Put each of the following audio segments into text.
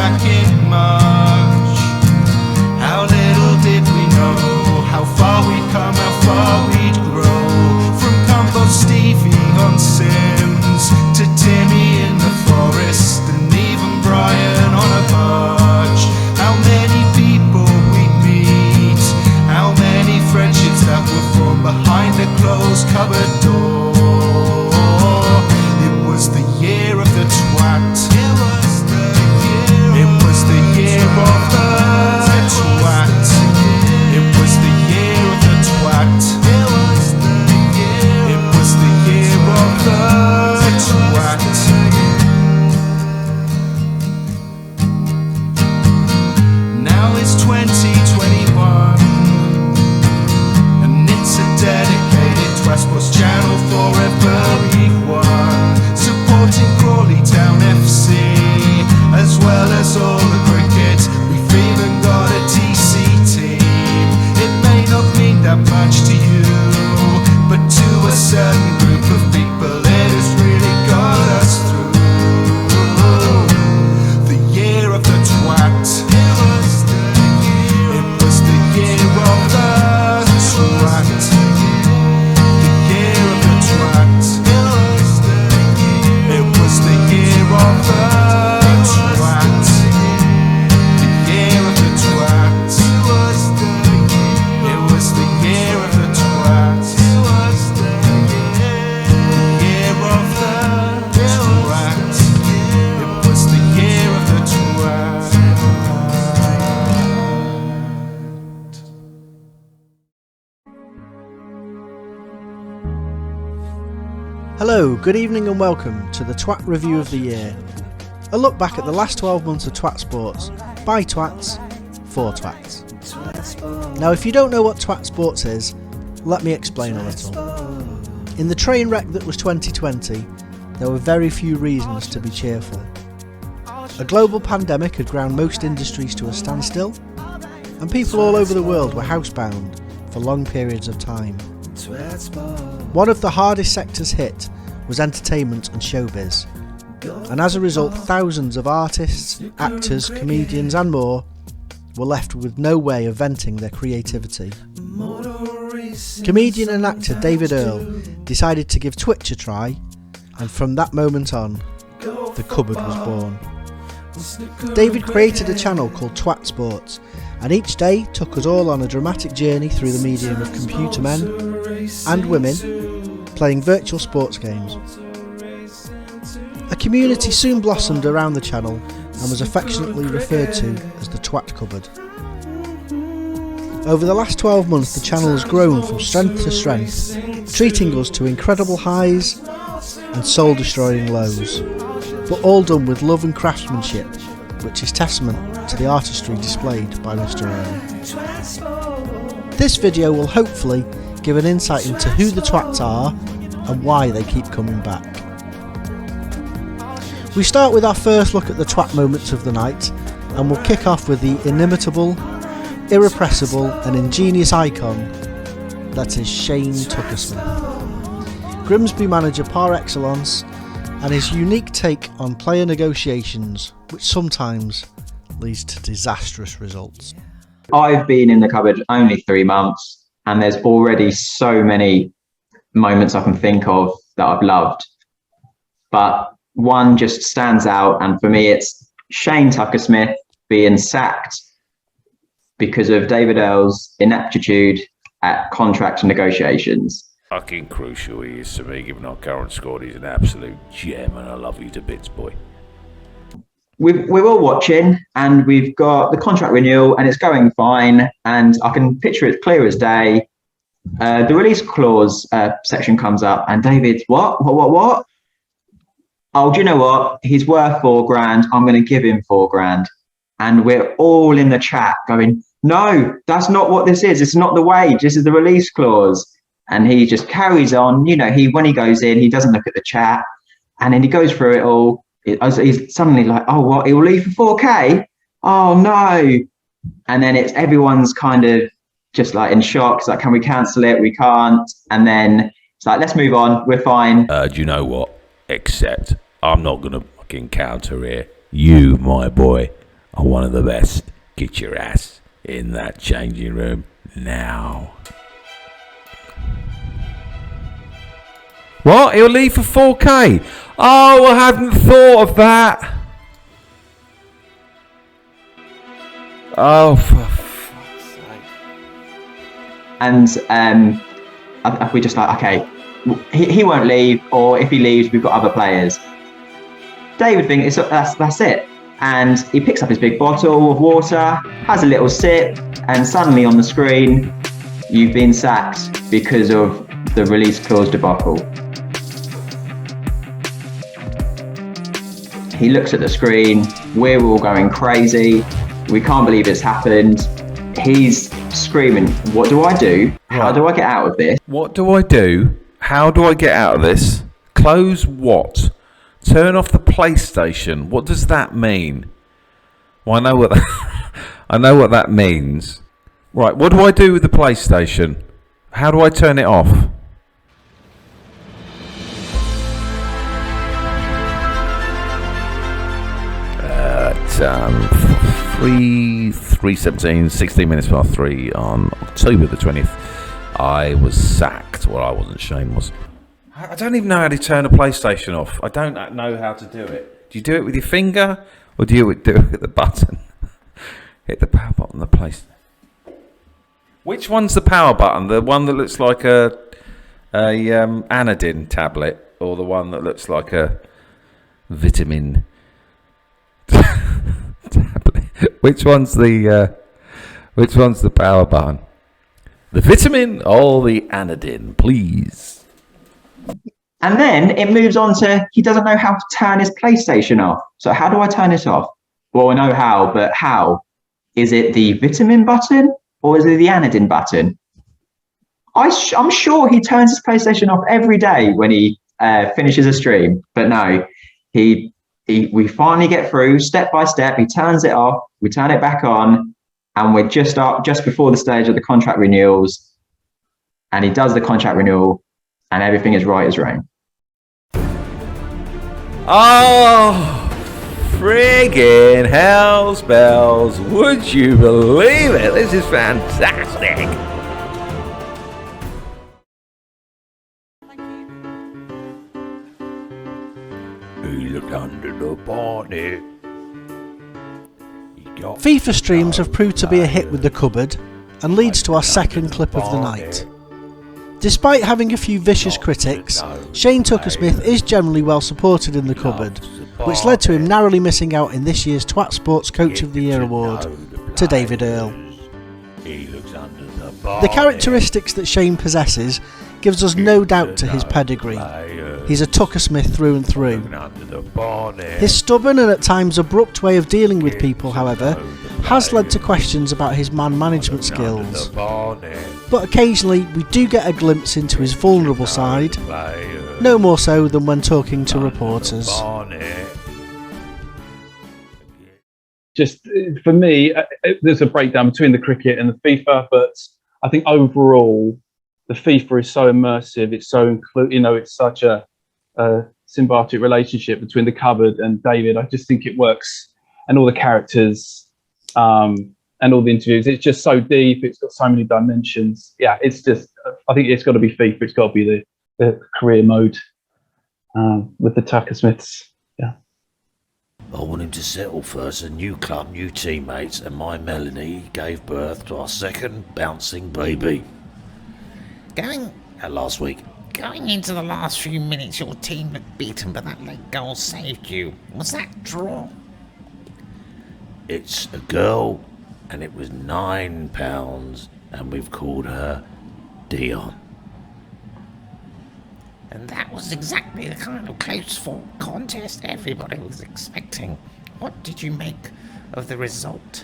back in March. How little did we know how far we'd come, how far we'd grow. From Compost Stevie on Sims to Timmy in the forest, and even Brian on a barge. How many people we'd meet, how many friendships that were formed behind a closed cupboard door. It was the year of the twat. It was the year of the twat. It was the year of the twat. It was the year of the twat. Now it's 2021, and it's a dedicated Twat Sports channel for everyone, supporting Crawley Town FC, as well as all the cricket. We've even got a TC team. It may not mean that much to you, but to a certain group of people it has really got us through. The year of the twat. It was the year of the twat. The year of the twat. It was the year of the twat. The year of the twat. It was the year of the twat. The year of the twat. It was the year of the twat. Hello, good evening and welcome to the Twat Review of the Year. A look back at the last 12 months of Twat Sports, by twats, for twats. Now if you don't know what Twat Sports is, let me explain a little. In the train wreck that was 2020, there were very few reasons to be cheerful. A global pandemic had ground most industries to a standstill, and people all over the world were housebound for long periods of time. One of the hardest sectors hit was entertainment and showbiz, and as a result thousands of artists, actors, comedians and more were left with no way of venting their creativity. Comedian and actor David Earl decided to give Twitch a try, and from that moment on, the cupboard was born. David created a channel called Twat Sports, and each day took us all on a dramatic journey through the medium of computer men and women playing virtual sports games. A community soon blossomed around the channel and was affectionately referred to as the Twat Cupboard. Over the last 12 months the channel has grown from strength to strength, treating us to incredible highs and soul-destroying lows, but all done with love and craftsmanship, which is testament to the artistry displayed by Mr. Earl. This video will hopefully give an insight into who the twats are and why they keep coming back. We start with our first look at the twat moments of the night, and we'll kick off with the inimitable, irrepressible and ingenious icon that is Shane Tuckersmith, Grimsby manager par excellence, and his unique take on player negotiations, which sometimes leads to disastrous results. I've been in the cupboard only 3 months, and there's already so many moments I can think of that I've loved. But one just stands out, and for me it's Shane Tuckersmith being sacked because of David Earl's ineptitude at contract negotiations. Fucking crucial he is to me, given our current squad. He's an absolute gem, and I love you to bits, boy. We're all watching, and we've got the contract renewal, and it's going fine, and I can picture it clear as day. The release clause section comes up, and David's, what? Oh, do you know what? He's worth $4,000. I'm going to give him $4,000. And we're all in the chat going, no, that's not what this is. It's not the wage. This is the release clause. And he just carries on. You know, when he goes in, he doesn't look at the chat, and then he goes through it all. He's suddenly like, oh, what? He will leave for $4,000? Oh, no. And then everyone's kind of just like in shock. It's like, can we cancel it? We can't. And then it's like, let's move on. We're fine. Do you know what? Except I'm not going to fucking counter here. You, my boy, are one of the best. Get your ass in that changing room now. What? He'll leave for 4K? Oh, I hadn't thought of that. Oh, for fuck's sake. And we just like, okay, he won't leave, or if he leaves, we've got other players. David thinks that's it. And he picks up his big bottle of water, has a little sip, and suddenly on the screen, you've been sacked because of the release clause debacle. He looks at the screen, we're all going crazy, we can't believe it's happened. He's screaming, what do I do? How do I get out of this? What do I do? How do I get out of this? Close what? Turn off the PlayStation. What does that mean? Well, I know what that means. Right, what do I do with the PlayStation? How do I turn it off? At 3:17, 16 minutes past 3 on October the 20th, I was sacked. Well, I wasn't. Shane was. I don't even know how to turn a PlayStation off. I don't know how to do it. Do you do it with your finger, or do you do it with the button? Hit the power button, the place. Which one's the power button? The one that looks like a Anadin tablet, or the one that looks like a vitamin tablet? Which one's the power button? The vitamin or the Anadin, please. And then it moves on to, he doesn't know how to turn his PlayStation off. So how do I turn it off? Well, I know how, but how? Is it the vitamin button or is it the Anadin button? I'm sure he turns his PlayStation off every day when he finishes a stream. But no, we finally get through step by step. He turns it off, we turn it back on, and we're just before the stage of the contract renewals. And he does the contract renewal, and everything is right as rain. Oh, friggin' hell's bells. Would you believe it? This is fantastic. He looked under the bonnet. FIFA streams have proved to be a hit with the cupboard and leads to our second clip of the night. Despite having a few vicious critics, Shane Tucker-Smith is generally well supported in the cupboard, which led to him narrowly missing out in this year's Twat Sports Coach of the Year award to David Earl. The characteristics that Shane possesses gives us no doubt to his pedigree. He's a Tucker-Smith through and through. His stubborn and at times abrupt way of dealing with people, however, has led to questions about his man management skills. But occasionally we do get a glimpse into his vulnerable side, no more so than when talking to reporters. Just for me, there's a breakdown between the cricket and the FIFA, but I think overall the FIFA is so immersive, it's so it's such a symbiotic relationship between the cupboard and David. I just think it works, and all the characters and all the interviews, it's just so deep, it's got so many dimensions. Yeah, it's just, I think it's got to be FIFA, it's got to be the career mode with the Tucker-Smiths. Yeah, I want him to settle first. A new club, new teammates, and my Melanie gave birth to our second bouncing baby. Last week. Going into the last few minutes, your team looked beaten, but that late goal saved you. Was that draw? It's a girl, and it was £9, and we've called her Dion. And that was exactly the kind of close-fought contest everybody was expecting. What did you make of the result?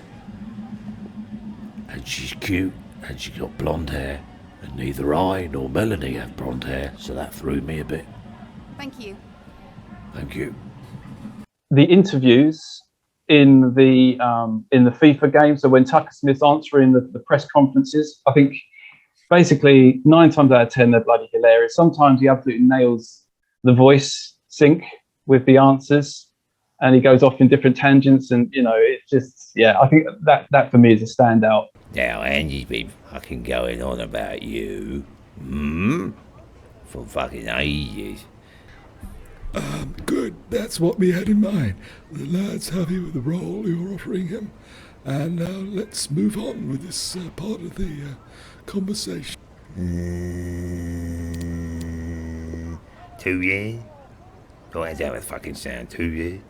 And she's cute, and she's got blonde hair, and neither I nor Melanie have blonde hair, so that threw me a bit. Thank you. Thank you. The interviews in the FIFA game, so when Tucker-Smith's answering the press conferences, I think basically 9 times out of 10 they're bloody hilarious. Sometimes he absolutely nails the voice sync with the answers, and he goes off in different tangents, and it's just, yeah, I think that for me is a standout. Now Andy's been fucking going on about you, for fucking ages. Good, that's what we had in mind. The lad's happy with the role you're offering him, and now let's move on with this part of the conversation. 2 years? Oh, that's how it fucking sound, 2 years?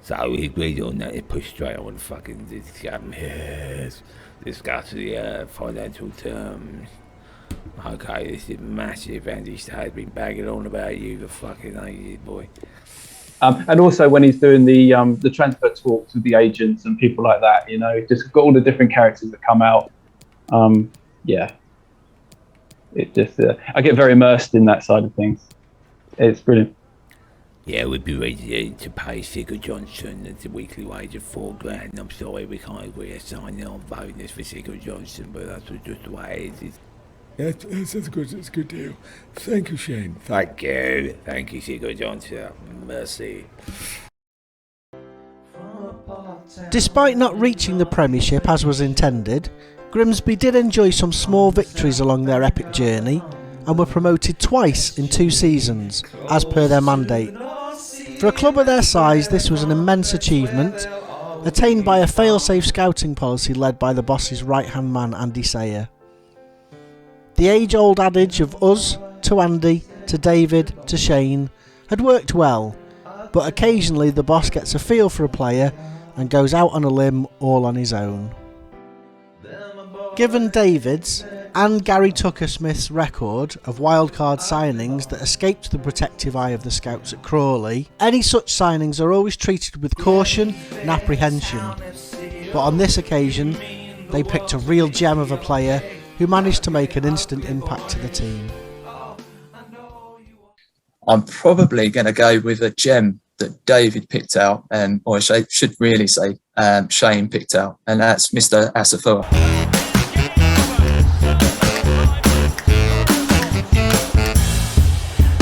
So we agreed on that, it pushed straight on fucking discuss the financial terms. Okay, this is massive. Andy has been bagging on about you for fucking ages, boy. And also when he's doing the transfer talks with the agents and people like that, just got all the different characters that come out. Yeah, it just I get very immersed in that side of things. It's brilliant. Yeah, we'd be ready to pay Sigurd Johnson the weekly wage of $4,000. I'm sorry we can't agree to sign on bonus for Sigurd Johnson, but that's just the way it is. That's good. It's a good deal. Thank you, Shane. Thank you, Sigurd Johnson. Mercy. Despite not reaching the Premiership as was intended, Grimsby did enjoy some small victories along their epic journey and were promoted twice in 2 seasons, as per their mandate. For a club of their size, this was an immense achievement, attained by a fail-safe scouting policy led by the boss's right-hand man, Andy Sayer. The age-old adage of us to Andy, to David, to Shane had worked well, but occasionally the boss gets a feel for a player and goes out on a limb all on his own. Given David's and Gary Tucker-Smith's record of wildcard signings that escaped the protective eye of the scouts at Crawley, any such signings are always treated with caution and apprehension. But on this occasion, they picked a real gem of a player who managed to make an instant impact to the team. I'm probably going to go with a gem that David picked out, or I should really say Shane picked out, and that's Mr. Asafua.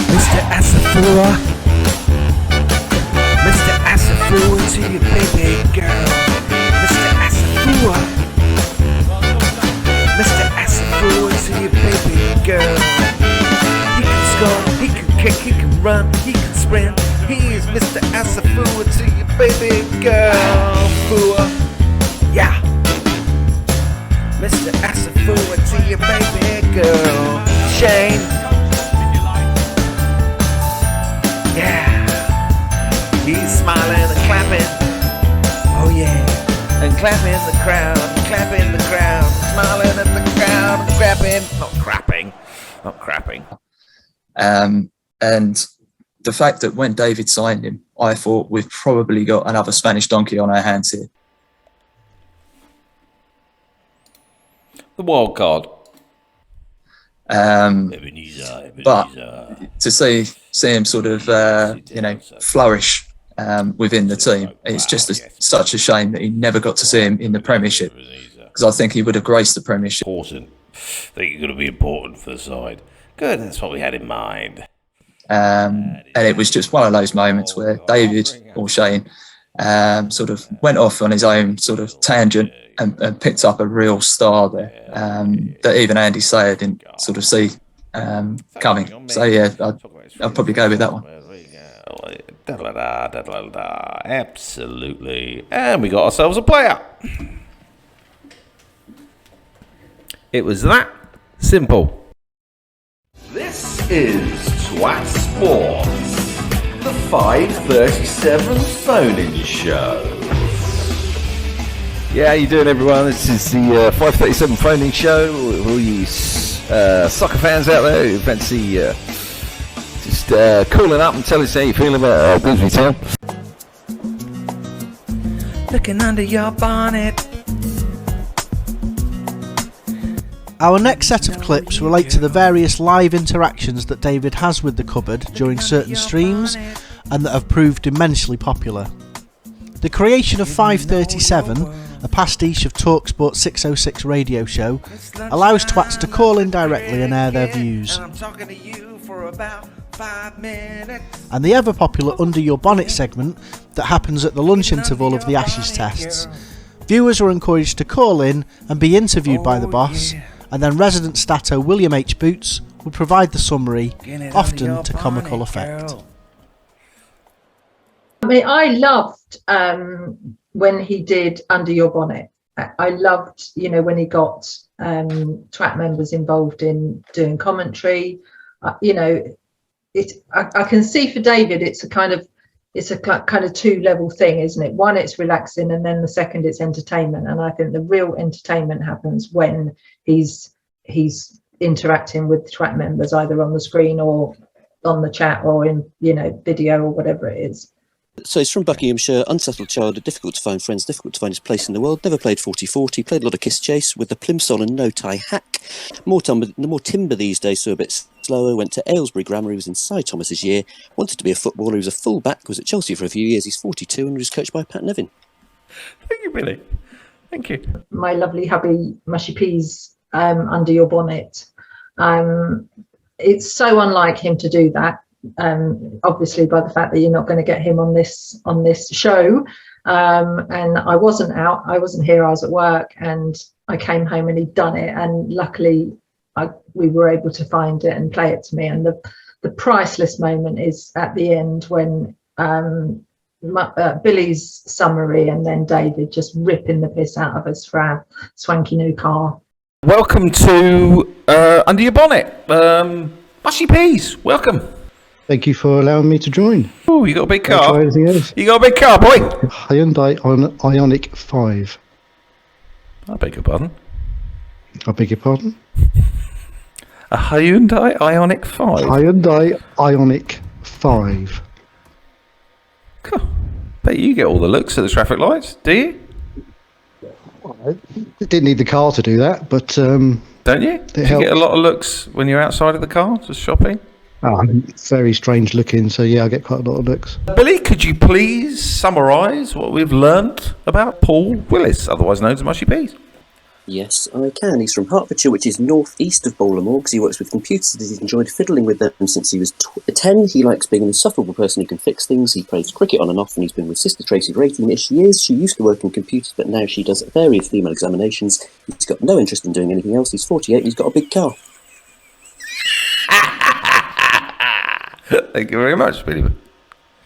Mr. Asafua. Mr. Asafua to your baby girl. Mr. Asafua. Mr. Asafua to your baby girl. He can score, he can kick, he can run, he can sprint. He is Mr. Asafua to your baby girl. Fua. Yeah. Mr. Asafua to your baby girl. Shane. Yeah. He's smiling and clapping. Oh yeah. And clapping the crowd, clapping the crowd, smiling at the crowd, clapping. Not crapping. And the fact that when David signed him, I thought we've probably got another Spanish donkey on our hands here. The wild card. But to see him sort of, flourish within the team, it's just such a shame that he never got to see him in the Premiership, because I think he would have graced the Premiership. Important. I think you're going to be important for the side. Good, that's what we had in mind. And it was just one of those moments where David or Shane sort of went off on his own sort of tangent and picked up a real star there that even Andy Sayer didn't sort of see coming. So yeah, I'll probably go with that one. Absolutely. And we got ourselves a player. It was that simple. This is Twat Sports, the 5:37 phone-in show. Yeah, how you doing, everyone? This is the 5:37 phone-in show. All you soccer fans out there who fancy just calling up and telling us how you feel about Grimsby Town. Looking under your bonnet. Our next set of clips relate to the various live interactions that David has with the cupboard during certain streams and that have proved immensely popular. The creation of 537, a pastiche of TalkSport 606 radio show, allows twats to call in directly and air their views. for about 5 minutes. And the ever popular Under Your Bonnet segment that happens at the lunch interval of the Ashes tests. Viewers were encouraged to call in and be interviewed by the boss, and then resident stato William H. Boots would provide the summary, often to comical effect. I mean, I loved when he did Under Your Bonnet. I loved, when he got TWAT members involved in doing commentary. I can see for David, it's a kind of two-level thing, isn't it? One, it's relaxing, and then the second, it's entertainment. And I think the real entertainment happens when he's interacting with TWAT members, either on the screen or on the chat or in video or whatever it is. So he's from Buckinghamshire, unsettled child, difficult to find friends, difficult to find his place in the world, never played 40-40, played a lot of kiss chase with the plimsoll and no-tie hack. More timber these days, so a bit slower, went to Aylesbury Grammar, he was in Cy Thomas's year, wanted to be a footballer, he was a full-back, was at Chelsea for a few years, he's 42 and was coached by Pat Nevin. Thank you, Billy. Thank you. My lovely hubby, Mushy Peas, Under Your Bonnet. It's so unlike him to do that. Obviously by the fact that you're not going to get him on this show, and I wasn't here, I was at work, and I came home and he'd done it, and luckily we were able to find it and play it to me. And the priceless moment is at the end when Billy's summary and then David just ripping the piss out of us for our swanky new car. Welcome to Under Your Bonnet. Mushy Peas, welcome. Thank you for allowing me to join. Oh, you got a big car? Try anything else. You got a big car, boy? Hyundai Ioniq 5. I beg your pardon? I beg your pardon? A Hyundai Ioniq 5? Hyundai Ioniq 5. Cool. Bet you get all the looks at the traffic lights, do you? I didn't need the car to do that, but... Don't you? Do you get a lot of looks when you're outside of the car, just shopping? Very strange looking, so yeah, I get quite a lot of looks. Billy, could you please summarise what we've learnt about Paul Willis, otherwise known as Mushy Peas? Yes, I can. He's from Hertfordshire, which is north-east of Bournemouth, because he works with computers. He's enjoyed fiddling with them since he was 10. He likes being an insufferable person who can fix things. He plays cricket on and off, and he's been with Sister Tracy for 18-ish years. She used to work in computers, but now she does various female examinations. He's got no interest in doing anything else. He's 48 and he's got a big car. Thank you very much, Billy.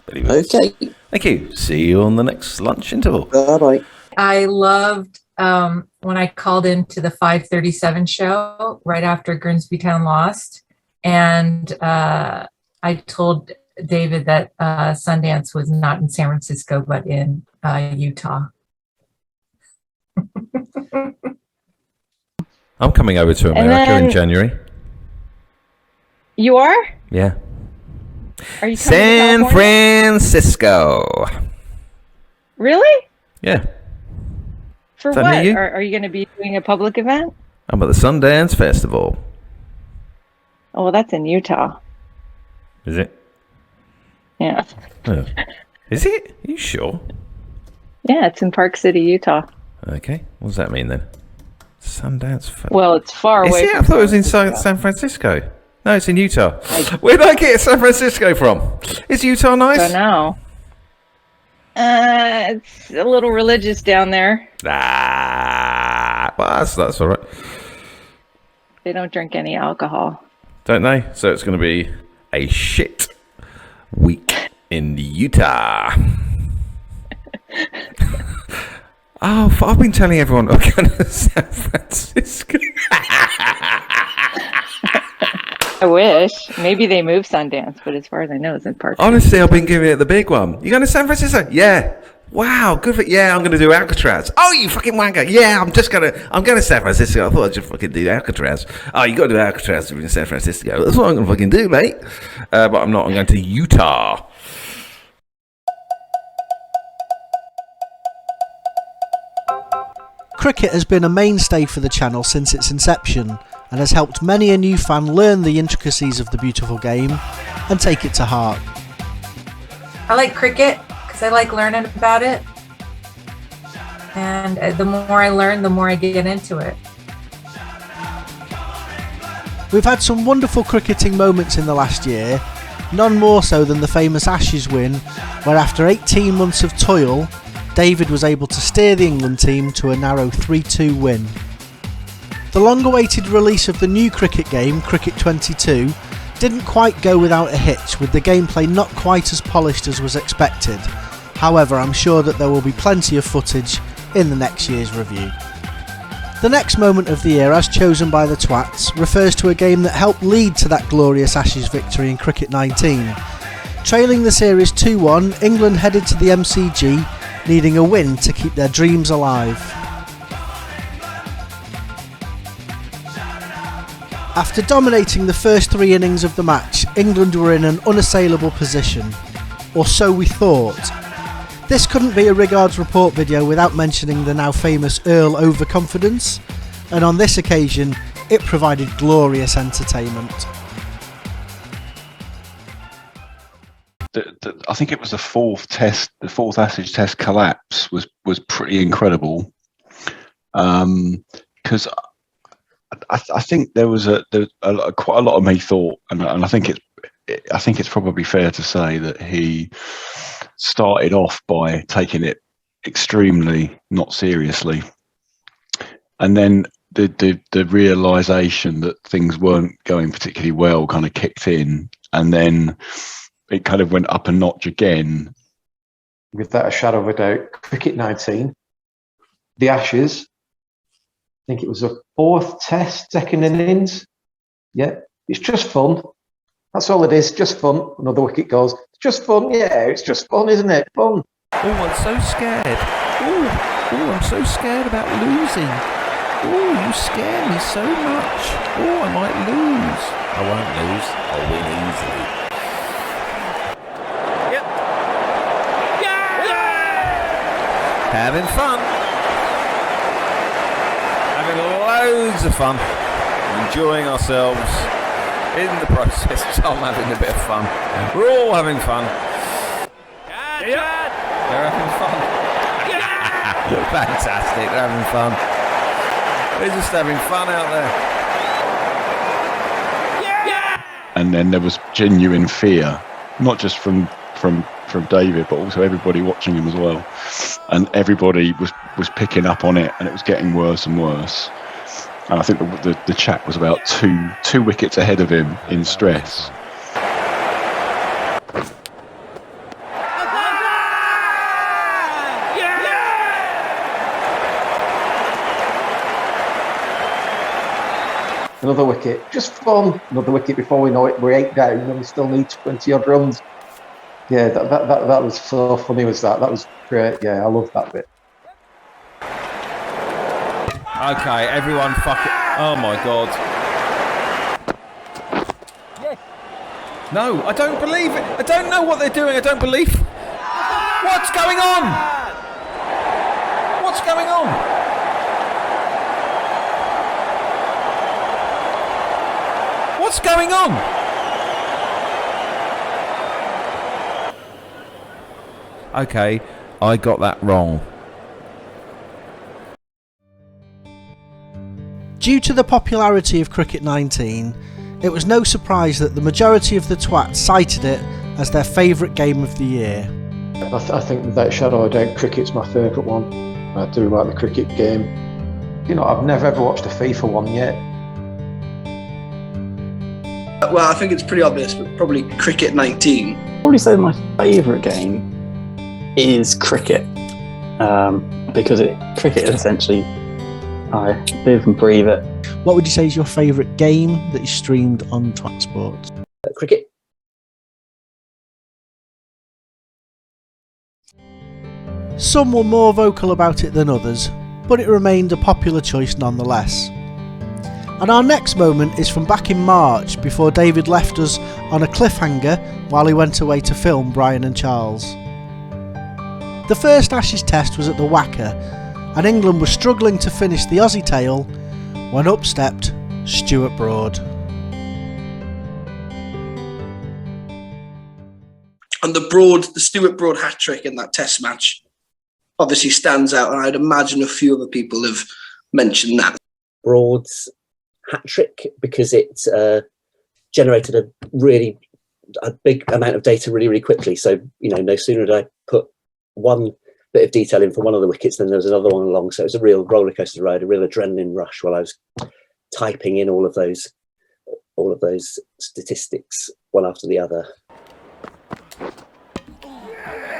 Okay. Thank you. See you on the next lunch interval. Bye-bye. I loved when I called into the 5:37 show right after Grimsby Town lost, and I told David that Sundance was not in San Francisco but in Utah. I'm coming over to America in January. You are? Yeah. Are you coming San to Francisco. Really? Yeah. For Is that what? near you? Are you going to be doing a public event? I'm at the Sundance Festival. Oh, well, that's in Utah. Is it? Yeah. Oh. Is it? Are you sure? Yeah, it's in Park City, Utah. Okay. What does that mean then? Sundance Festival. Well, it's far away. Is it? I thought it was in San Francisco. No, it's in Utah. Where did I get San Francisco from? Is Utah nice? I don't know. It's a little religious down there. Well, that's all right. They don't drink any alcohol. Don't they? So it's going to be a shit week in Utah. Oh, I've been telling everyone I'm going to San Francisco. I wish. Maybe they moved Sundance, but as far as I know, it's in Park City. Honestly, I've been giving it the big one. You going to San Francisco? Yeah. Wow, good for yeah. I'm going to do Alcatraz. Oh, you fucking wanker! Yeah, I'm going to San Francisco. I thought I'd just fucking do Alcatraz. Oh, you got to do Alcatraz in San Francisco. That's what I'm going to fucking do, mate. But I'm not. I'm going to Utah. Cricket has been a mainstay for the channel since its inception and has helped many a new fan learn the intricacies of the beautiful game and take it to heart. I like cricket because I like learning about it. And the more I learn, the more I get into it. We've had some wonderful cricketing moments in the last year, none more so than the famous Ashes win, where after 18 months of toil, David was able to steer the England team to a narrow 3-2 win. The long-awaited release of the new cricket game, Cricket 22, didn't quite go without a hitch, with the gameplay not quite as polished as was expected. However, I'm sure that there will be plenty of footage in the next year's review. The next moment of the year, as chosen by the Twats, refers to a game that helped lead to that glorious Ashes victory in Cricket 19. Trailing the series 2-1, England headed to the MCG, needing a win to keep their dreams alive. After dominating the first 3 innings of the match, England were in an unassailable position. Or so we thought. This couldn't be a Riggard's Report video without mentioning the now famous Earl overconfidence, and on this occasion it provided glorious entertainment. I think it was the fourth Ashes Test collapse was pretty incredible, because I think there was quite a lot of me thought, and I think it's probably fair to say that he started off by taking it extremely not seriously, and then the realization that things weren't going particularly well kind of kicked in, and then it kind of went up a notch again. Without a shadow of a doubt, Cricket 19, the Ashes, I think it was the 4th Test, 2nd innings. Yeah, it's just fun. That's all it is, just fun. Another wicket goes. It's just fun, yeah, it's just fun, isn't it? Fun. Oh, I'm so scared. Oh, I'm so scared about losing. Oh, you scare me so much. Oh, I might lose. I won't lose. I'll win easily. Yep. Yeah! Having fun. Having loads of fun. Enjoying ourselves. In the process, I'm having a bit of fun. We're all having fun. They're having fun. Fantastic, they're having fun. They're just having fun out there. And then there was genuine fear, not just from David, but also everybody watching him as well. And everybody was picking up on it, and it was getting worse and worse. And I think the chap was about two wickets ahead of him in stress. Another wicket, just fun. Another wicket before we know it, we're 8 down and we still need 20 odd runs. Yeah, that was so funny, was that? That was great. Yeah, I love that bit. Okay, everyone fuck it. Oh my god. Yes. No, I don't believe it. I don't know what they're doing. I don't believe. What's going on? What's going on? What's going on? Okay, I got that wrong. Due to the popularity of Cricket 19, it was no surprise that the majority of the Twats cited it as their favourite game of the year. I think without a shadow of a doubt, cricket's my favourite one. I do like the cricket game. You know, I've never ever watched a FIFA one yet. Well, I think it's pretty obvious, but probably Cricket 19. I'd probably say my favourite game is cricket, because cricket is essentially, I live and breathe it. What would you say is your favourite game that you streamed on Twat Sports? Cricket. Some were more vocal about it than others, but it remained a popular choice nonetheless. And our next moment is from back in March, before David left us on a cliffhanger while he went away to film Brian and Charles. The first Ashes Test was at the Wacker, and England was struggling to finish the Aussie tale when up stepped Stuart Broad. And the Stuart Broad hat-trick in that Test match obviously stands out, and I'd imagine a few other people have mentioned that. Broad's hat trick because it generated a big amount of data really quickly. So, no sooner did I put one bit of detail in for one of the wickets than there was another one along. So it was a real roller coaster ride, a real adrenaline rush while I was typing in all of those statistics one after the other.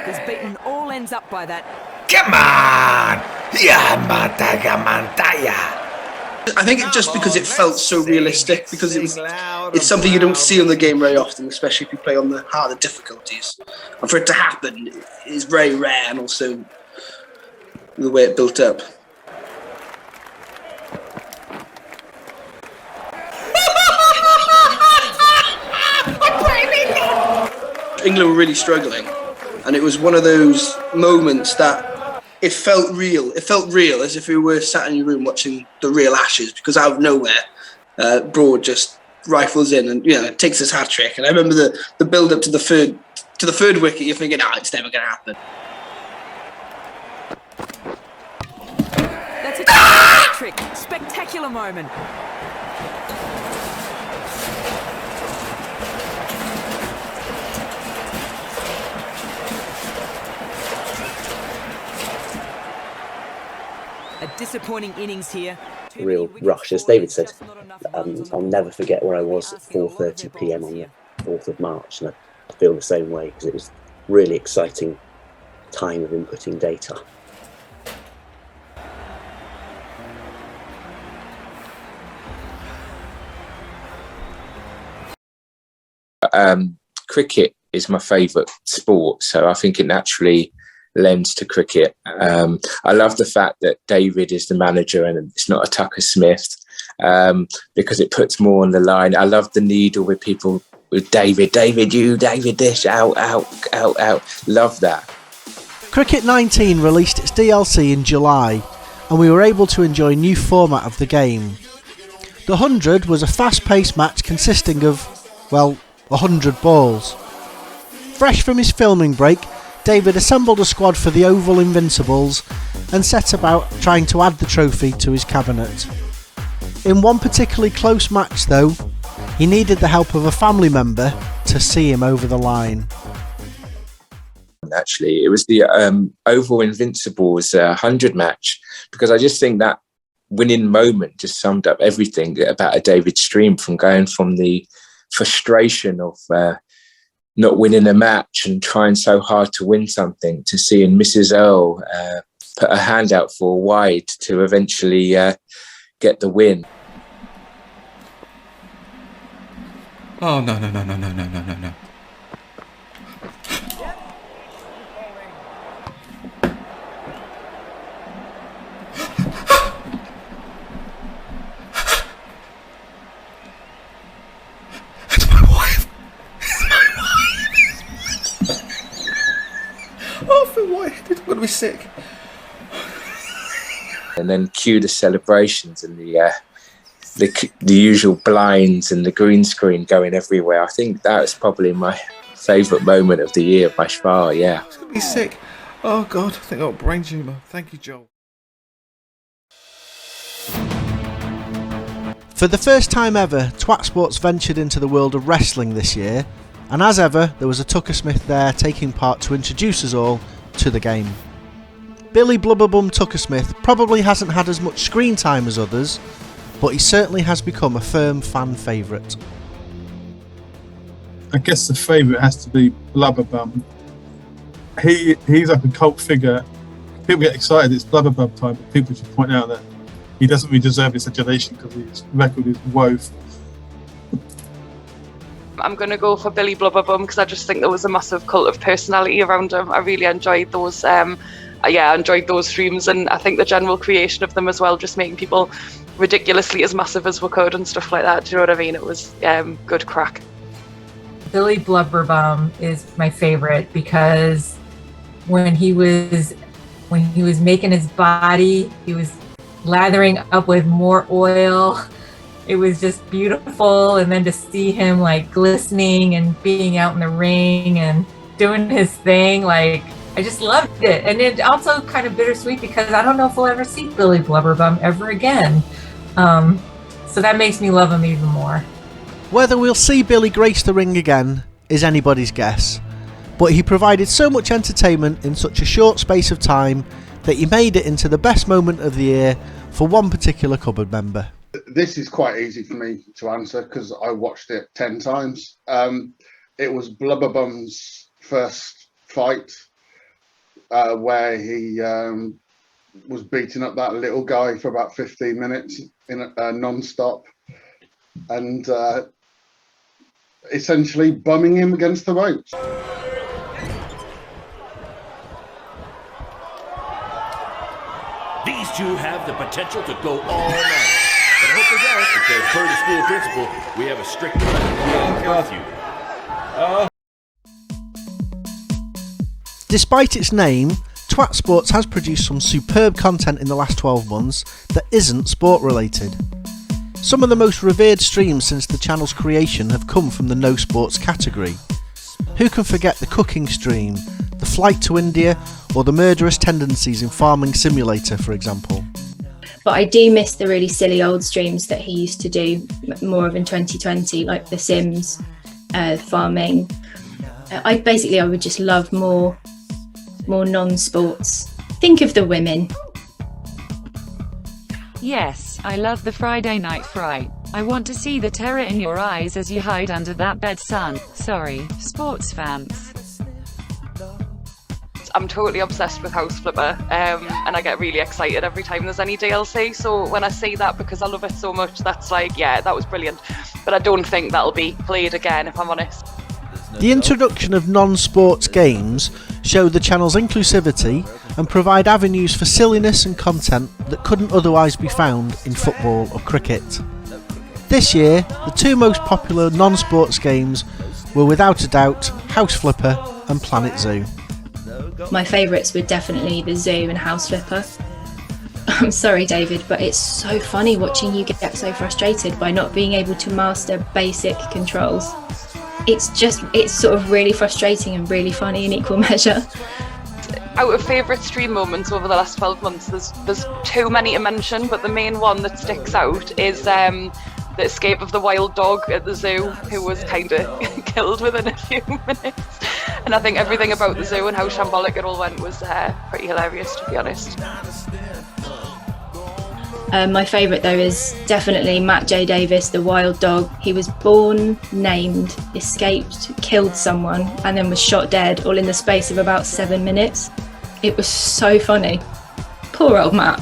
He's beaten all ends up by that. Come on! Yamataya! I think it's just because it felt so realistic, because it's something you don't see in the game very often, especially if you play on the harder difficulties. And for it to happen is very rare, and also the way it built up. England were really struggling, and it was one of those moments that it felt real. It felt real, as if we were sat in your room watching the real Ashes, because out of nowhere, Broad just rifles in and takes his hat trick. And I remember the build up to the third wicket. You're thinking, it's never going to happen. That's a hat trick. Spectacular moment. A disappointing innings here. A real rush, as David said. I'll never forget where I was at 4:30 p.m. on the 4th of March, and I feel the same way because it was a really exciting time of inputting data. Cricket is my favourite sport, so I think it naturally lends to cricket. I love the fact that David is the manager and it's not a Tucker Smith, because it puts more on the line. I love the needle with people with David dish, out. Love that. Cricket 19 released its DLC in July, and we were able to enjoy a new format of the game. The 100 was a fast-paced match consisting of, 100 balls. Fresh from his filming break, David assembled a squad for the Oval Invincibles and set about trying to add the trophy to his cabinet. In one particularly close match though, he needed the help of a family member to see him over the line. Actually, it was the Oval Invincibles 100 match, because I just think that winning moment just summed up everything about a David stream, from going from the frustration of not winning a match and trying so hard to win something, to seeing Mrs. Earl put her hand out for a wide to eventually get the win. Oh, no. It's my wife. Oh, I feel white-headed. I'm going to be sick. And then cue the celebrations and the usual blinds and the green screen going everywhere. I think that was probably my favourite moment of the year by far, yeah. I'm going to be sick. Oh, God. I think I've got brain tumour. Thank you, Joel. For the first time ever, Twat Sports ventured into the world of wrestling this year, and as ever, there was a Tucker Smith there taking part to introduce us all to the game. Billy Blubberbum Tucker Smith probably hasn't had as much screen time as others, but he certainly has become a firm fan favourite. I guess the favourite has to be Blubberbum. He's like a cult figure. People get excited, it's Blubberbum time, but people should point out that he doesn't really deserve his adulation because his record is woeful. I'm going to go for Billy Blubberbum because I just think there was a massive cult of personality around him. I really enjoyed those. I enjoyed those streams, and I think the general creation of them as well, just making people ridiculously as massive as we could and stuff like that. Do you know what I mean? It was good crack. Billy Blubberbum is my favorite because when he was making his body, he was lathering up with more oil. It was just beautiful, and then to see him like glistening and being out in the ring and doing his thing, like I just loved it. And it also kind of bittersweet because I don't know if we'll ever see Billy Blubberbum ever again. So So that makes me love him even more. Whether we'll see Billy grace the ring again is anybody's guess, but he provided so much entertainment in such a short space of time that he made it into the best moment of the year for one particular cupboard member. This is quite easy for me to answer because I watched it 10 times. It was Blubberbum's first fight where he was beating up that little guy for about 15 minutes in non-stop and essentially bumming him against the ropes. These two have the potential to go all night. But I hope they don't, because per the school principal, we have a strict curfew. Despite its name, Twat Sports has produced some superb content in the last 12 months that isn't sport related. Some of the most revered streams since the channel's creation have come from the no sports category. Who can forget the cooking stream, the flight to India, or the murderous tendencies in Farming Simulator, for example? But I do miss the really silly old streams that he used to do more of in 2020, like The Sims, farming. I would just love more non-sports. Think of the women. Yes, I love the Friday night fright. I want to see the terror in your eyes as you hide under that bed, son. Sorry, sports fans. I'm totally obsessed with House Flipper, and I get really excited every time there's any DLC. So when I see that, because I love it so much, that's like, yeah, that was brilliant. But I don't think that'll be played again, if I'm honest. The introduction of non-sports games show the channel's inclusivity and provide avenues for silliness and content that couldn't otherwise be found in football or cricket. This year, the two most popular non-sports games were without a doubt House Flipper and Planet Zoo. My favourites were definitely the Zoo and House Flipper. I'm sorry, David, but it's so funny watching you get so frustrated by not being able to master basic controls. It's sort of really frustrating and really funny in equal measure. Out of favourite stream moments over the last 12 months, there's too many to mention, but the main one that sticks out is the escape of the wild dog at the zoo, who was kind of killed within a few minutes. And I think everything about the zoo and how shambolic it all went was pretty hilarious, to be honest. My favourite though is definitely Matt J. Davis, the wild dog. He was born, named, escaped, killed someone, and then was shot dead all in the space of about 7 minutes. It was so funny. Poor old Matt.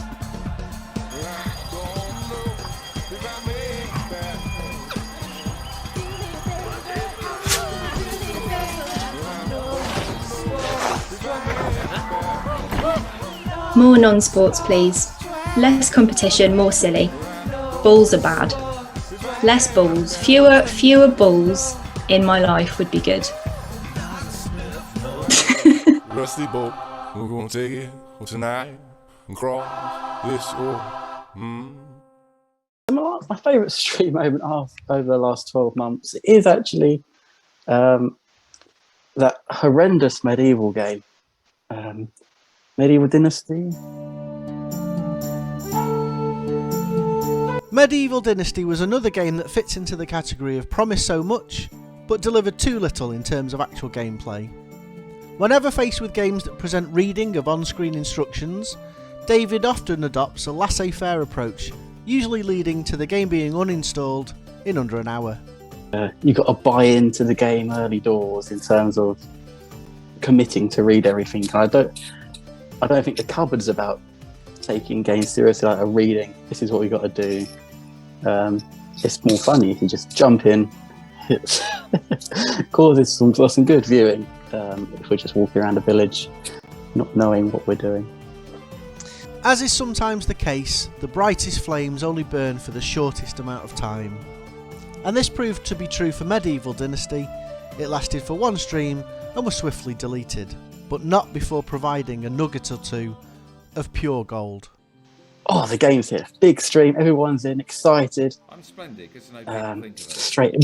More non-sports, please. Less competition, more silly. Balls are bad. Less balls, fewer balls in my life would be good. Rusty boat, we're gonna take it tonight and cross this My favourite stream moment over the last 12 months is actually that horrendous medieval game, Medieval Dynasty. Medieval Dynasty was another game that fits into the category of promised so much, but delivered too little in terms of actual gameplay. Whenever faced with games that present reading of on-screen instructions, David often adopts a laissez-faire approach, usually leading to the game being uninstalled in under an hour. You've got to buy into the game early doors in terms of committing to read everything. I don't think the cupboard's about taking games seriously, like a reading. This is what we've got to do. It's more funny if you just jump in. It causes some good viewing if we're just walking around a village not knowing what we're doing. As is sometimes the case, the brightest flames only burn for the shortest amount of time. And this proved to be true for Medieval Dynasty. It lasted for one stream and was swiftly deleted, but not before providing a nugget or two of pure gold. Oh, the game's here. Big stream, everyone's in, excited. I'm splendid.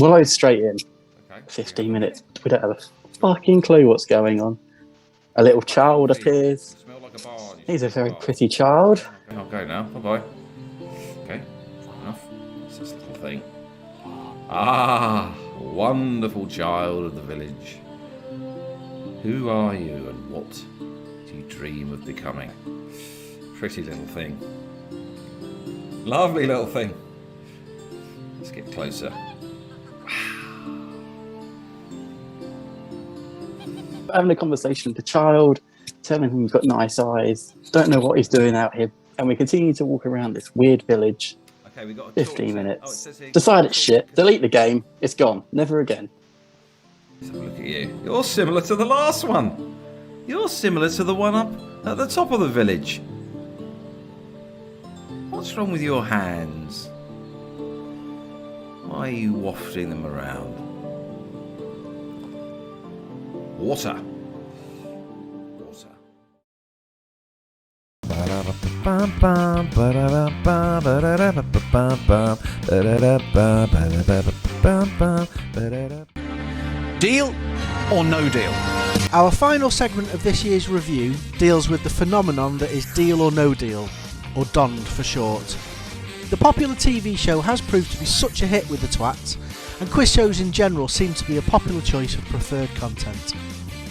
We'll load straight in. Okay. 15 minutes. We don't have a fucking clue what's going on. A little child appears. He's a very pretty child. I'll go now. Bye-bye. Okay. Enough. thing. Ah, wonderful child of the village. Who are you and what do you dream of becoming? Pretty little thing. Lovely little thing. Let's get closer. Having a conversation with the child, telling him he's got nice eyes, don't know what he's doing out here, and we continue to walk around this weird village. Okay, we got 15 minutes. Decide it's shit, delete the game, it's gone, never again. Let's have a look at you. You're similar to the last one. You're similar to the one up at the top of the village. What's wrong with your hands? Why are you wafting them around? Water. Deal or no deal? Our final segment of this year's review deals with the phenomenon that is Deal or No Deal, or DOND for short. The popular TV show has proved to be such a hit with the twats, and quiz shows in general seem to be a popular choice of preferred content.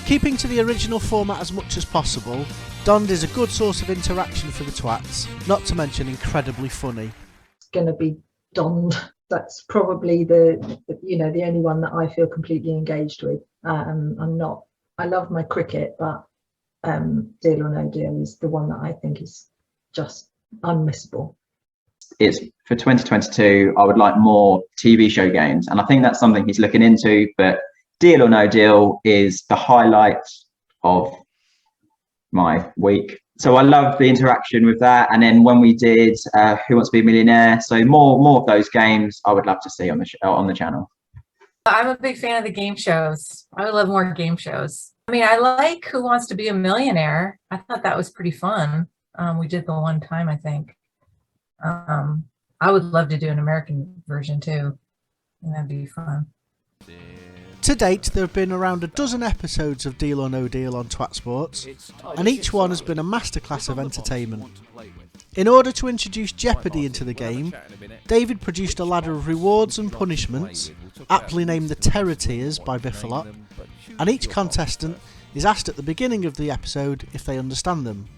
Keeping to the original format as much as possible, DOND is a good source of interaction for the twats, not to mention incredibly funny. It's going to be DOND. That's probably the only one that I feel completely engaged with. I love my cricket, but Deal or No Deal is the one that I think is just unmissable. It's for 2022. I would like more TV show games, and I think that's something he's looking into. But Deal or No Deal is the highlight of my week. So I love the interaction with that. And then when we did Who Wants to Be a Millionaire, so more of those games I would love to see on the channel. I'm a big fan of the game shows. I would love more game shows. I mean, I like Who Wants to Be a Millionaire. I thought that was pretty fun. We did the one time, I think. I would love to do an American version too. And that'd be fun. To date, there have been around a dozen episodes of Deal or No Deal on Twat Sports, and each one has been a masterclass of entertainment. In order to introduce Jeopardy into the game, David produced a ladder of rewards and punishments, aptly named the Terror Tiers by Biffalop, and each contestant is asked at the beginning of the episode if they understand them.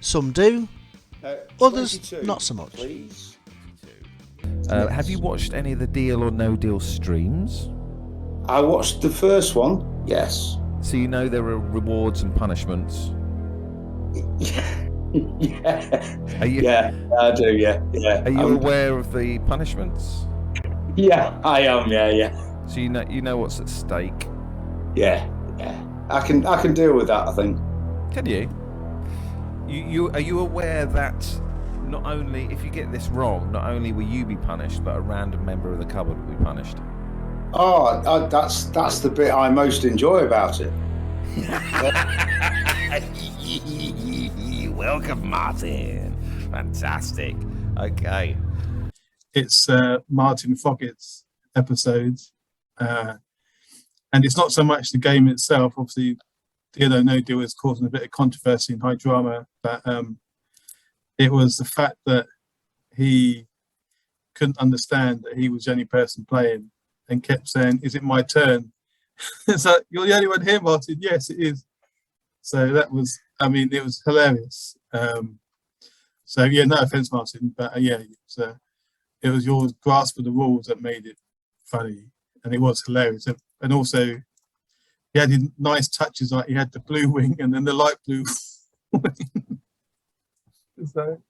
Some do, others not so much. Have you watched any of the Deal or No Deal streams? I watched the first one, yes. So you know there are rewards and punishments? Yeah. Are you, yeah, I do, yeah. Are you aware of the punishments? Yeah, I am, yeah. So you know what's at stake? Yeah. I can deal with that, I think. Can you? Are you aware that not only, if you get this wrong, not only will you be punished, but a random member of the cupboard will be punished? Oh, that's the bit I most enjoy about it. Welcome, Martin. Fantastic. Okay. It's Martin Foggett's episodes. And it's not so much the game itself. Obviously, Deal or No Deal is causing a bit of controversy and high drama. But it was the fact that he couldn't understand that he was the only person playing and kept saying, "Is it my turn?" It's like, "You're the only one here, Martin." "Yes, it is." So that was, it was hilarious. So yeah, no offense, Martin, but it was your grasp of the rules that made it funny, and it was hilarious. And also, he had nice touches, like he had the blue wing and then the light blue wing. So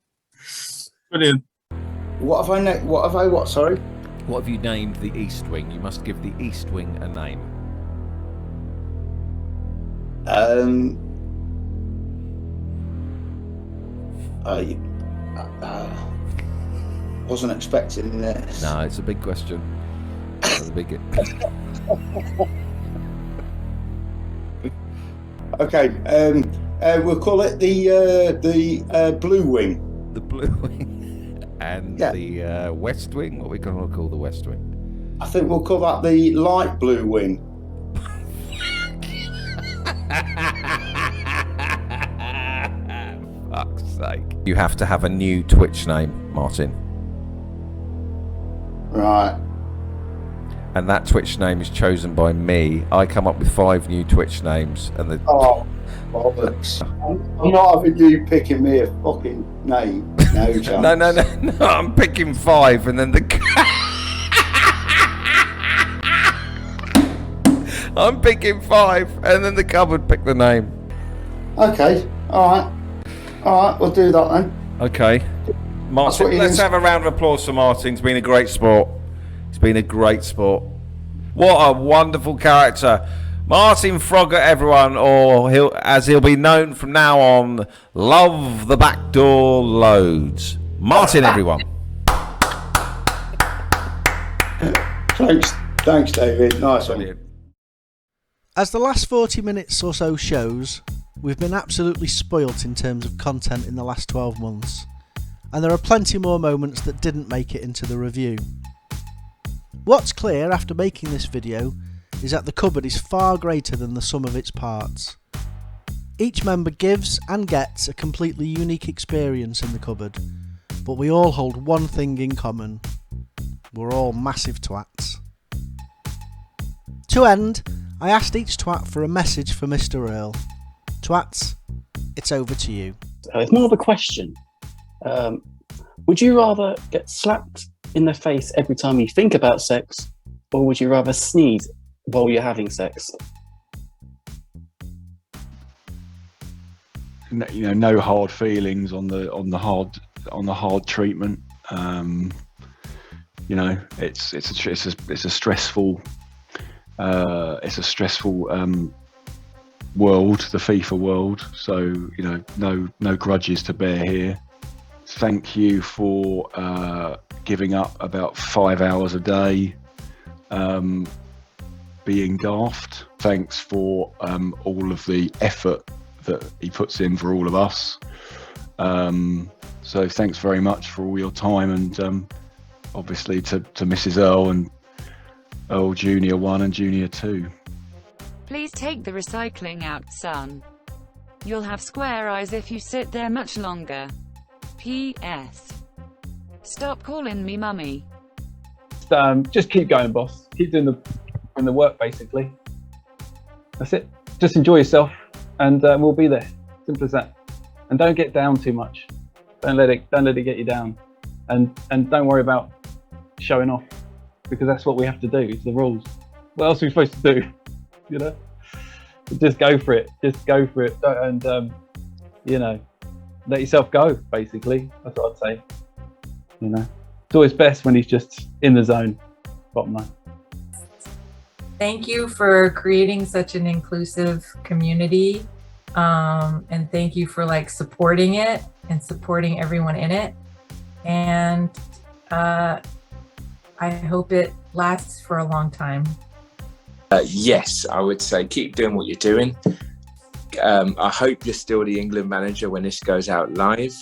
brilliant. What have sorry? What have you named the East Wing? You must give the East Wing a name. Wasn't expecting this. No, it's a big question. It's a big. Okay, we'll call it the Blue Wing. The Blue Wing. And the West Wing? What are we going to call the West Wing? I think we'll call that the Light Blue Wing. Fuck's sake. You have to have a new Twitch name, Martin. Right. And that Twitch name is chosen by me. I come up with 5 new Twitch names, and the Oh, bollocks. I'm not having you picking me a fucking name. No chance. no. I'm picking 5, and then I'm picking 5, and then the cupboard pick the name. Okay. All right. We'll do that then. Okay, Martin. Let's have a round of applause for Martin. He's been a great sport. He's been a great sport. What a wonderful character. Martin Frogger, everyone, or he'll be known from now on, Love the Backdoor Loads. Martin, everyone. Thanks, David. Nice one. As the last 40 minutes or so shows, we've been absolutely spoilt in terms of content in the last 12 months, and there are plenty more moments that didn't make it into the review. What's clear after making this video is that the cupboard is far greater than the sum of its parts. Each member gives and gets a completely unique experience in the cupboard, but we all hold one thing in common: we're all massive twats. To end, I asked each twat for a message for Mr. Earl. Twats, it's over to you. It's more of a question. Would you rather get slapped in the face every time you think about sex, or would you rather sneeze while you're having sex? No hard feelings on the hard treatment. It's a stressful world, the FIFA world. So no grudges to bear here. Thank you for giving up about 5 hours a day, being daft. Thanks for all of the effort that he puts in for all of us. So thanks very much for all your time, and obviously to Mrs. Earl and Earl Junior 1 and Junior 2. Please take the recycling out, son. You'll have square eyes if you sit there much longer. P.S. Stop calling me mummy. Just keep going, boss. Keep doing the work, basically. That's it. Just enjoy yourself, and we'll be there. Simple as that. And don't get down too much. Don't let it get you down. And don't worry about showing off, because that's what we have to do. It's the rules. What else are we supposed to do? Just go for it. And let yourself go, basically. That's what I'd say. It's always best when he's just in the zone. Bottom line. Thank you for creating such an inclusive community, and thank you for supporting it and supporting everyone in it. And I hope it lasts for a long time. Yes, I would say keep doing what you're doing. I hope you're still the England manager when this goes out live,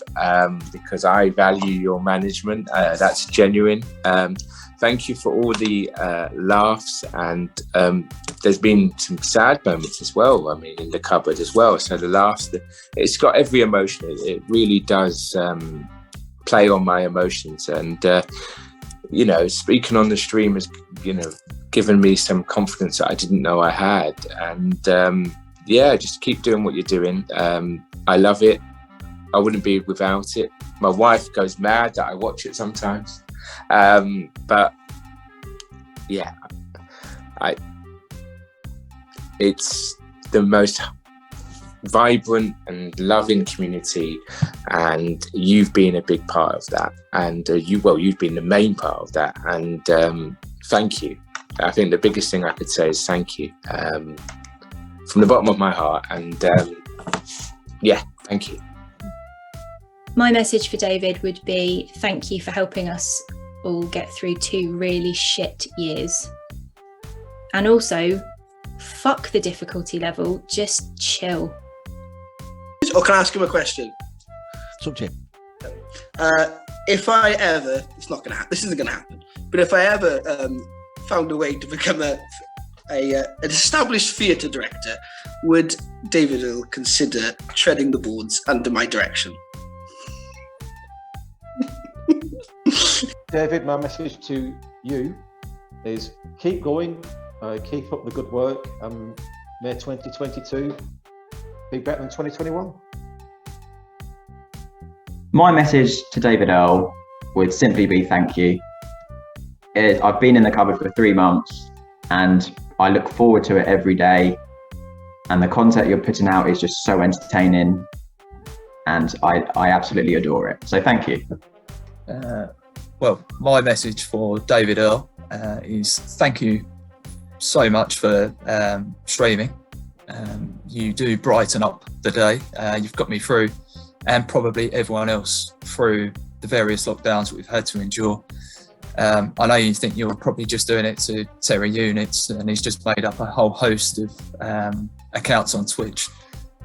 because I value your management. That's genuine. Thank you for all the laughs, and there's been some sad moments as well. I mean, in the cupboard as well. So the laughs, it's got every emotion. It really does play on my emotions, and speaking on the stream has given me some confidence that I didn't know I had. And just keep doing what you're doing. I love it. I wouldn't be without it. My wife goes mad that I watch it sometimes. But yeah, it's the most vibrant and loving community, and you've been a big part of that. And you've been the main part of that. And thank you. I think the biggest thing I could say is thank you, from the bottom of my heart. And thank you. My message for David would be thank you for helping us all get through 2 really shit years. And also, fuck the difficulty level, just chill. Or can I ask him a question? It's up to you. If I ever, it's not going to happen, this isn't going to happen, but if I ever found a way to become an established theatre director, would David Earl consider treading the boards under my direction? David, my message to you is keep going, keep up the good work, and may 2022 be better than 2021. My message to David Earl would simply be thank you. I've been in the cupboard for 3 months and I look forward to it every day, and the content you're putting out is just so entertaining, and I absolutely adore it. So thank you. Well, my message for David Earl is thank you so much for streaming. You do brighten up the day. You've got me through, and probably everyone else, through the various lockdowns that we've had to endure. I know you think you're probably just doing it to Terry Units, and he's just made up a whole host of accounts on Twitch,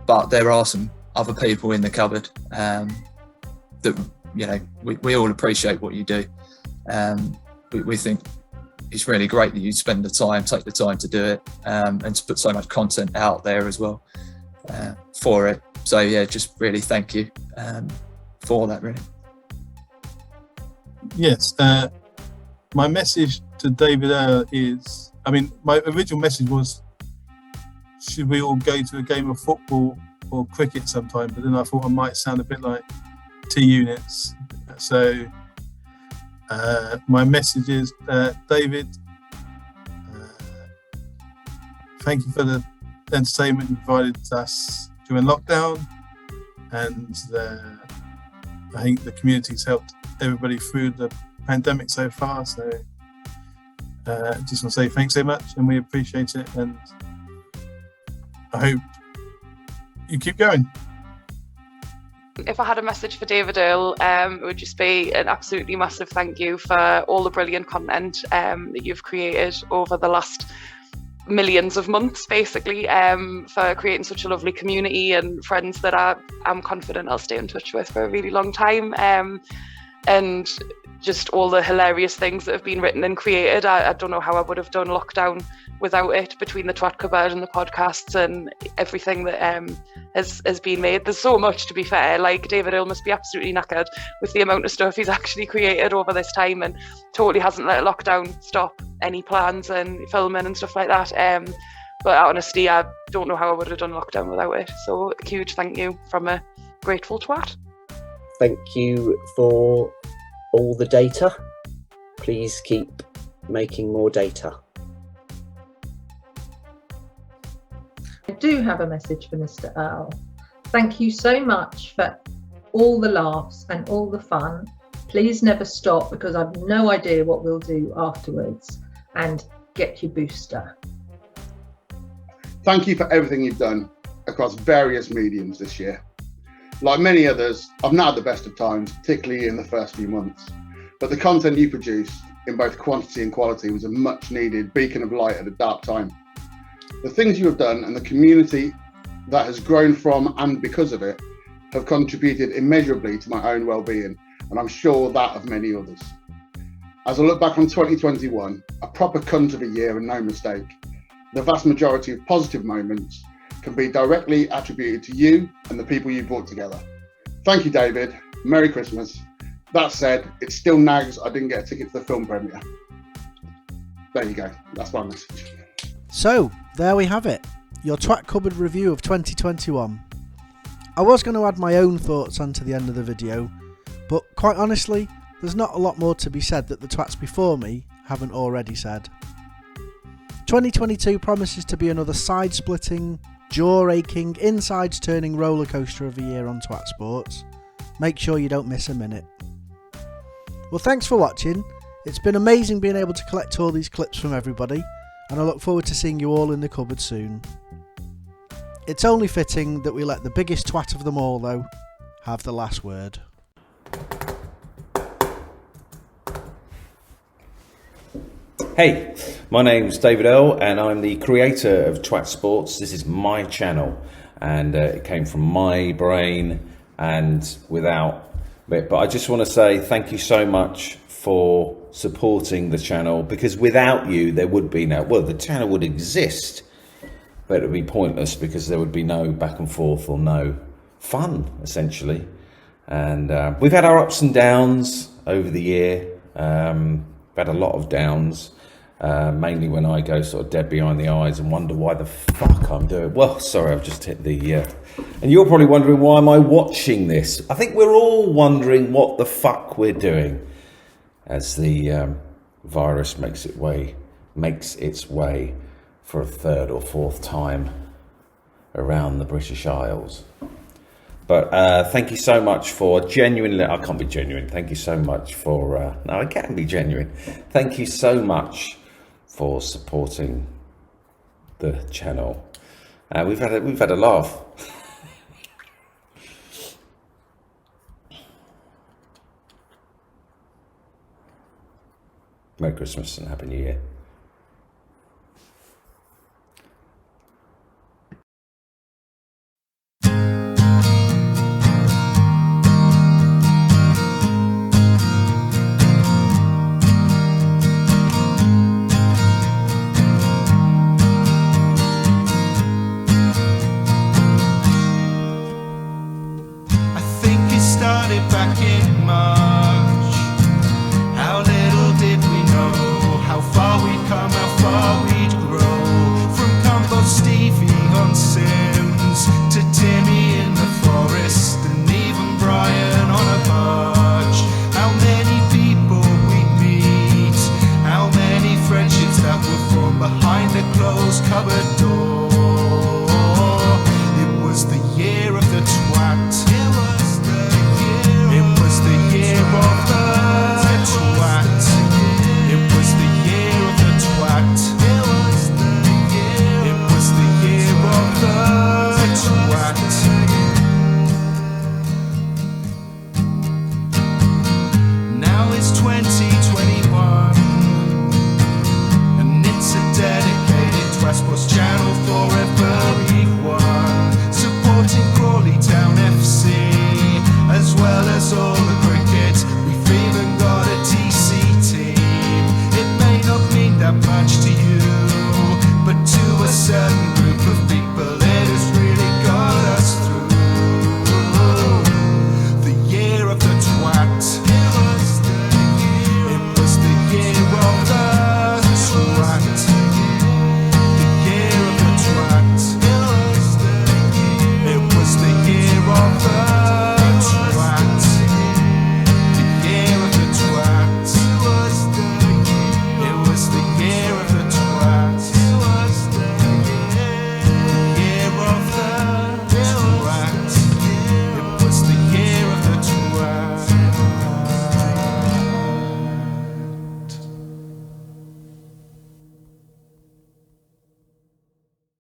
but there are some other people in the cupboard that, you know, we all appreciate what you do. We think it's really great that you spend the time, take the time to do it, and to put so much content out there as well for it. So yeah, just really thank you for that, really. Yes, my message to David Earl is, I mean, my original message was, should we all go to a game of football or cricket sometime? But then I thought I might sound a bit like T-Units. So my message is, David, thank you for the entertainment you provided us during lockdown, and I think the community's helped everybody through the pandemic so far. So just want to say thanks so much, and we appreciate it, and I hope you keep going. If I had a message for David Earl, it would just be an absolutely massive thank you for all the brilliant content that you've created over the last millions of months, basically, for creating such a lovely community and friends that I'm confident I'll stay in touch with for a really long time. And just all the hilarious things that have been written and created. I don't know how I would have done lockdown without it, between the Twat Cupboard and the podcasts and everything that has been made. There's so much, to be fair. Like, David Earl must be absolutely knackered with the amount of stuff he's actually created over this time, and totally hasn't let lockdown stop any plans and filming and stuff like that. But honestly, I don't know how I would have done lockdown without it. So a huge thank you from a grateful twat. Thank you for all the data. Please keep making more data. I do have a message for Mr. Earl. Thank you so much for all the laughs and all the fun. Please never stop, because I've no idea what we'll do afterwards. And get your booster. Thank you for everything you've done across various mediums this year. Like many others, I've not had the best of times, particularly in the first few months. But the content you produced, in both quantity and quality, was a much needed beacon of light at a dark time. The things you have done and the community that has grown from and because of it have contributed immeasurably to my own well-being, and I'm sure that of many others. As I look back on 2021, a proper cunt of a year and no mistake, the vast majority of positive moments can be directly attributed to you and the people you brought together. Thank you, David. Merry Christmas. That said, it still nags I didn't get a ticket to the film premiere. There you go. That's my message. So, there we have it. Your Twat Cupboard review of 2021. I was going to add my own thoughts onto the end of the video, but quite honestly, there's not a lot more to be said that the twats before me haven't already said. 2022 promises to be another side-splitting, jaw-aching, insides-turning rollercoaster of a year on Twat Sports. Make sure you don't miss a minute. Well, thanks for watching. It's been amazing being able to collect all these clips from everybody, and I look forward to seeing you all in the cupboard soon. It's only fitting that we let the biggest twat of them all, though, have the last word. Hey, my name's David Earl and I'm the creator of Twat Sports. This is my channel and it came from my brain and without it. But I just want to say thank you so much for supporting the channel, because without you there would be no, well, the channel would exist, but it would be pointless because there would be no back and forth or no fun, essentially. And we've had our ups and downs over the year. had a lot of downs, mainly when I go sort of dead behind the eyes and wonder why the fuck I'm doing. Well, sorry, I've just hit the... and you're probably wondering, why am I watching this? I think we're all wondering what the fuck we're doing as the virus makes its way for a third or fourth time around the British Isles. But thank you so much for genuinely... I can't be genuine. Thank you so much for... no, I can be genuine. Thank you so much for supporting the channel. We've had a laugh. Merry Christmas and Happy New Year. Back in